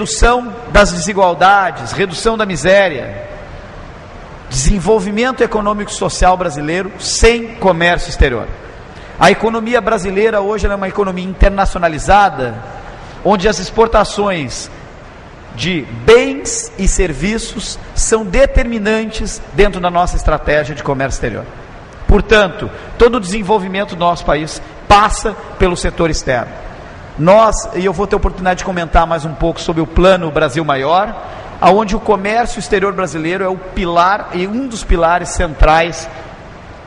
redução das desigualdades, redução da miséria, desenvolvimento econômico e social brasileiro sem comércio exterior. A economia brasileira hoje é uma economia internacionalizada, onde as exportações de bens e serviços são determinantes dentro da nossa estratégia de comércio exterior. Portanto, todo o desenvolvimento do nosso país passa pelo setor externo. E eu vou ter a oportunidade de comentar mais um pouco sobre o Plano Brasil Maior, onde o comércio exterior brasileiro é o pilar e um dos pilares centrais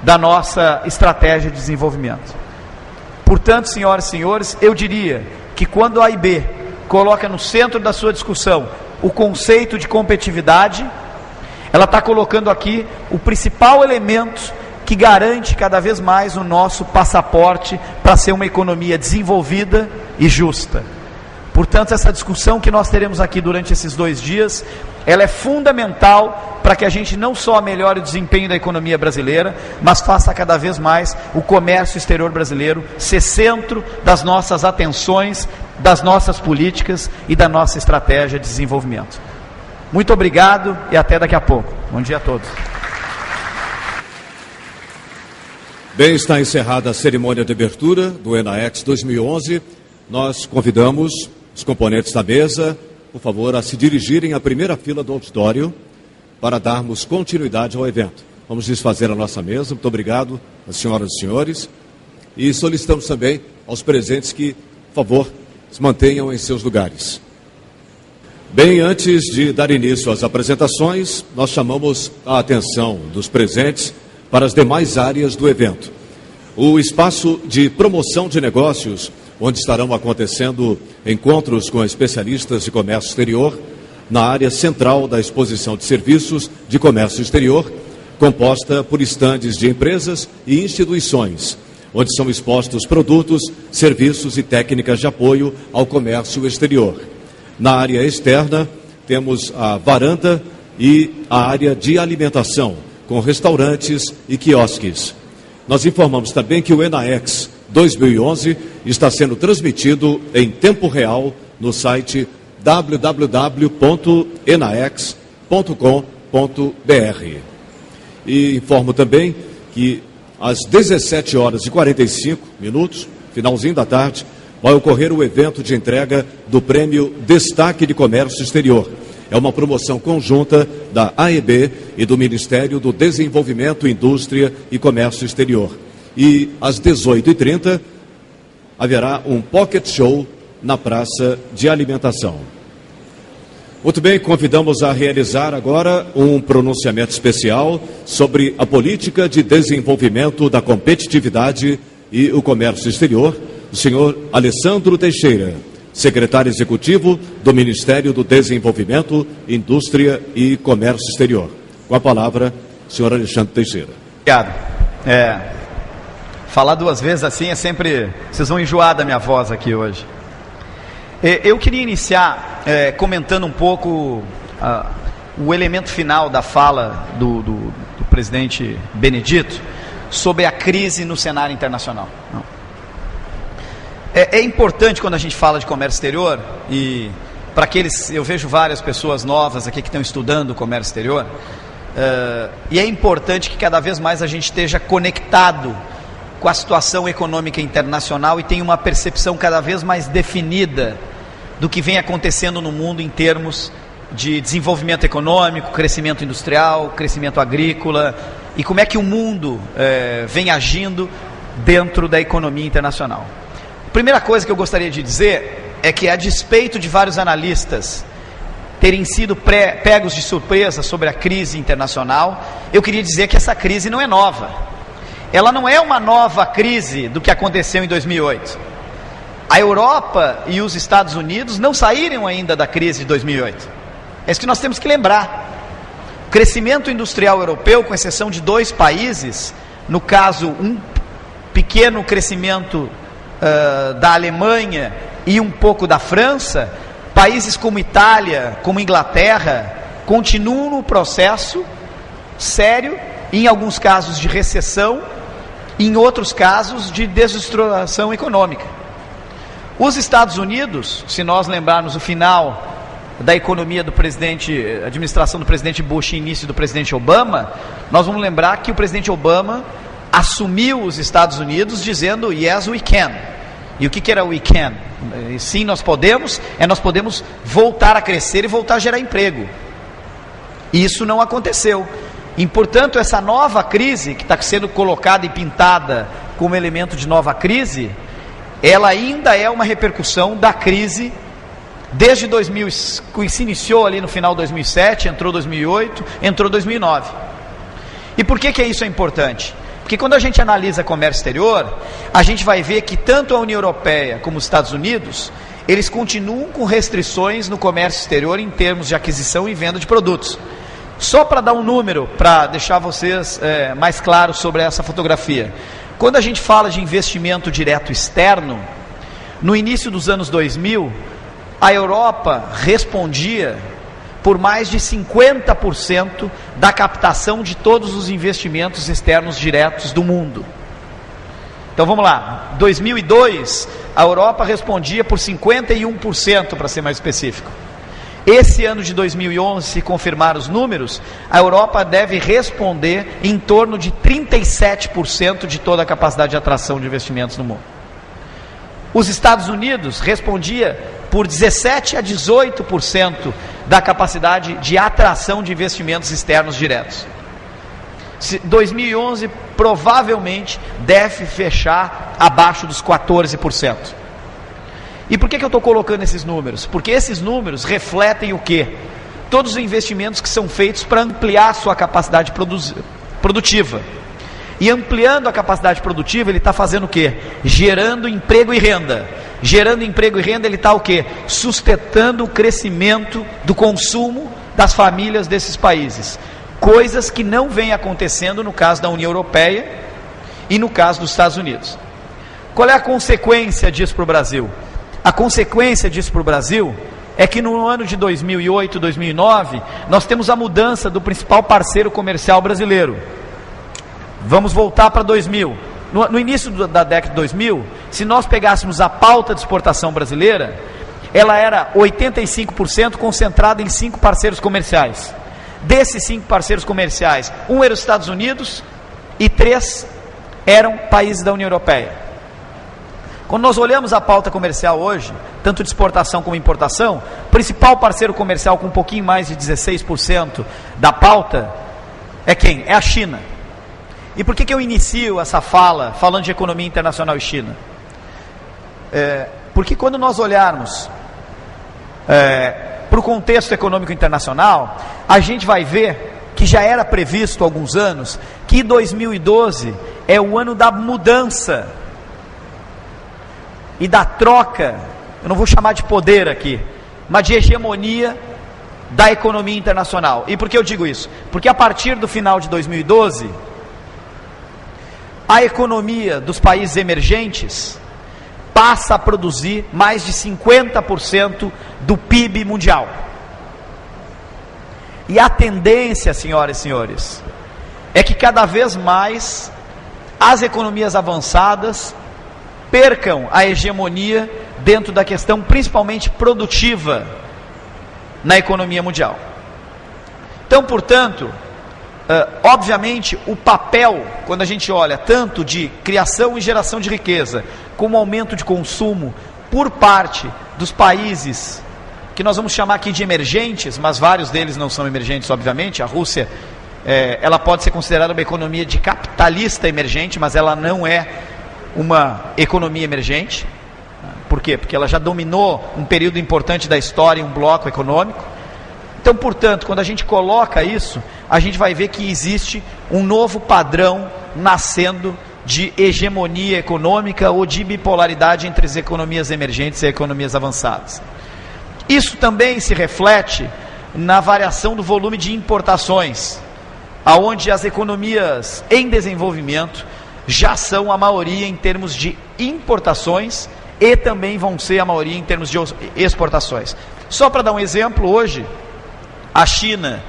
da nossa estratégia de desenvolvimento. Portanto, senhoras e senhores, eu diria que quando a AIB coloca no centro da sua discussão o conceito de competitividade, ela está colocando aqui o principal elemento que garante cada vez mais o nosso passaporte para ser uma economia desenvolvida e justa. Portanto, essa discussão que nós teremos aqui durante esses 2 dias, ela é fundamental para que a gente não só melhore o desempenho da economia brasileira, mas faça cada vez mais o comércio exterior brasileiro ser centro das nossas atenções, das nossas políticas e da nossa estratégia de desenvolvimento. Muito obrigado e até daqui a pouco. Bom dia a todos. Bem, está encerrada a cerimônia de abertura do ENAEX 2011. Nós convidamos os componentes da mesa, por favor, a se dirigirem à primeira fila do auditório para darmos continuidade ao evento. Vamos desfazer a nossa mesa. Muito obrigado às senhoras e senhores. E solicitamos também aos presentes que, por favor, se mantenham em seus lugares. Bem, antes de dar início às apresentações, nós chamamos a atenção dos presentes para as demais áreas do evento. O espaço de promoção de negócios, onde estarão acontecendo encontros com especialistas de comércio exterior, na área central da exposição de serviços de comércio exterior, composta por estandes de empresas e instituições, onde são expostos produtos, serviços e técnicas de apoio ao comércio exterior. Na área externa, temos a varanda e a área de alimentação, com restaurantes e quiosques. Nós informamos também que o ENAEX 2011 está sendo transmitido em tempo real no site www.enaex.com.br. E informo também que às 17h45, finalzinho da tarde, vai ocorrer o evento de entrega do Prêmio Destaque de Comércio Exterior. É uma promoção conjunta da AEB e do Ministério do Desenvolvimento, Indústria e Comércio Exterior. E às 18h30 haverá um pocket show na Praça de Alimentação. Muito bem, convidamos a realizar agora um pronunciamento especial sobre a política de desenvolvimento da competitividade e o comércio exterior, o senhor Alessandro Teixeira, secretário executivo do Ministério do Desenvolvimento, Indústria e Comércio Exterior. Com a palavra, senhor Alexandre Teixeira. Obrigado. Falar 2 vezes assim é sempre... Vocês vão enjoar da minha voz aqui hoje. Eu queria iniciar comentando um pouco o elemento final da fala do presidente Benedito sobre a crise no cenário internacional. É importante quando a gente fala de comércio exterior, e para aqueles, eu vejo várias pessoas novas aqui que estão estudando o comércio exterior, e é importante que cada vez mais a gente esteja conectado com a situação econômica internacional e tenha uma percepção cada vez mais definida do que vem acontecendo no mundo em termos de desenvolvimento econômico, crescimento industrial, crescimento agrícola, e como é que o mundo vem agindo dentro da economia internacional. A primeira coisa que eu gostaria de dizer é que, a despeito de vários analistas terem sido pegos de surpresa sobre a crise internacional, eu queria dizer que essa crise não é nova. Ela não é uma nova crise do que aconteceu em 2008. A Europa e os Estados Unidos não saíram ainda da crise de 2008. É isso que nós temos que lembrar. O crescimento industrial europeu, com exceção de 2 países, no caso, um pequeno crescimento da Alemanha e um pouco da França, países como Itália, como Inglaterra, continuam no processo sério, em alguns casos de recessão, em outros casos de desestruturação econômica. Os Estados Unidos, se nós lembrarmos o final da economia do administração do presidente Bush e início do presidente Obama, nós vamos lembrar que o presidente Obama assumiu os Estados Unidos dizendo yes we can. E o que era we can? Sim, nós podemos voltar a crescer e voltar a gerar emprego. Isso não aconteceu. E, portanto, essa nova crise, que está sendo colocada e pintada como elemento de nova crise, ela ainda é uma repercussão da crise desde 2000, que se iniciou ali no final de 2007, entrou 2008, entrou 2009. E por que isso é importante? Porque quando a gente analisa comércio exterior, a gente vai ver que tanto a União Europeia como os Estados Unidos, eles continuam com restrições no comércio exterior em termos de aquisição e venda de produtos. Só para dar um número, para deixar vocês mais claros sobre essa fotografia. Quando a gente fala de investimento direto externo, no início dos anos 2000, a Europa respondia por mais de 50% da captação de todos os investimentos externos diretos do mundo. Então vamos lá, 2002, a Europa respondia por 51%, para ser mais específico. Esse ano de 2011, se confirmar os números, a Europa deve responder em torno de 37% de toda a capacidade de atração de investimentos no mundo. Os Estados Unidos respondia por 17 a 18% da capacidade de atração de investimentos externos diretos. 2011 provavelmente deve fechar abaixo dos 14%. E por que eu estou colocando esses números? Porque esses números refletem o quê? Todos os investimentos que são feitos para ampliar a sua capacidade produtiva. E ampliando a capacidade produtiva, ele está fazendo o quê? Gerando emprego e renda. Gerando emprego e renda, ele está o quê? Sustentando o crescimento do consumo das famílias desses países. Coisas que não vem acontecendo no caso da União Europeia e no caso dos Estados Unidos. Qual é a consequência disso para o Brasil? A consequência disso para o Brasil é que no ano de 2008, 2009, nós temos a mudança do principal parceiro comercial brasileiro. Vamos voltar para 2000. No início da década de 2000, se nós pegássemos a pauta de exportação brasileira, ela era 85% concentrada em 5 parceiros comerciais. Desses 5 parceiros comerciais, um era os Estados Unidos e 3 eram países da União Europeia. Quando nós olhamos a pauta comercial hoje, tanto de exportação como importação, o principal parceiro comercial com um pouquinho mais de 16% da pauta é quem? É a China. E por que eu inicio essa fala falando de economia internacional e China? Porque quando nós olharmos para o contexto econômico internacional, a gente vai ver que já era previsto há alguns anos que 2012 é o ano da mudança e da troca, eu não vou chamar de poder aqui, mas de hegemonia da economia internacional. E por que eu digo isso? Porque a partir do final de 2012, a economia dos países emergentes passa a produzir mais de 50% do PIB mundial. E a tendência, senhoras e senhores, é que cada vez mais as economias avançadas percam a hegemonia dentro da questão principalmente produtiva na economia mundial. Então, portanto, obviamente o papel, quando a gente olha tanto de criação e geração de riqueza, como aumento de consumo por parte dos países que nós vamos chamar aqui de emergentes, mas vários deles não são emergentes, obviamente. A Rússia, ela pode ser considerada uma economia de capitalista emergente, mas ela não é uma economia emergente. Por quê? Porque ela já dominou um período importante da história, um bloco econômico. Então, portanto, quando a gente coloca isso, a gente vai ver que existe um novo padrão nascendo de hegemonia econômica ou de bipolaridade entre as economias emergentes e as economias avançadas. Isso também se reflete na variação do volume de importações, aonde as economias em desenvolvimento já são a maioria em termos de importações e também vão ser a maioria em termos de exportações. Só para dar um exemplo, hoje, a China,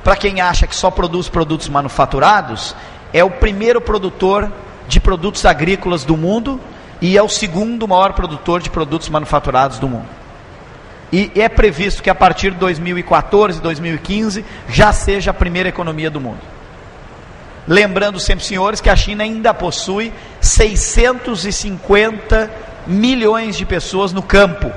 para quem acha que só produz produtos manufaturados, é o primeiro produtor de produtos agrícolas do mundo e é o segundo maior produtor de produtos manufaturados do mundo. E é previsto que a partir de 2014, 2015, já seja a primeira economia do mundo. Lembrando sempre, senhores, que a China ainda possui 650 milhões de pessoas no campo.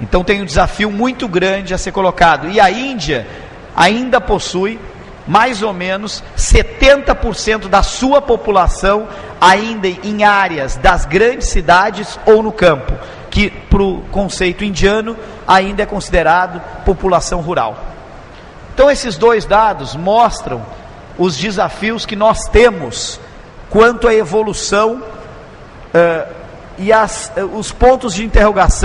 Então tem um desafio muito grande a ser colocado. E a Índia ainda possui mais ou menos 70% da sua população ainda em áreas das grandes cidades ou no campo, que para o conceito indiano ainda é considerado população rural. Então esses dois dados mostram os desafios que nós temos quanto à evolução e os pontos de interrogação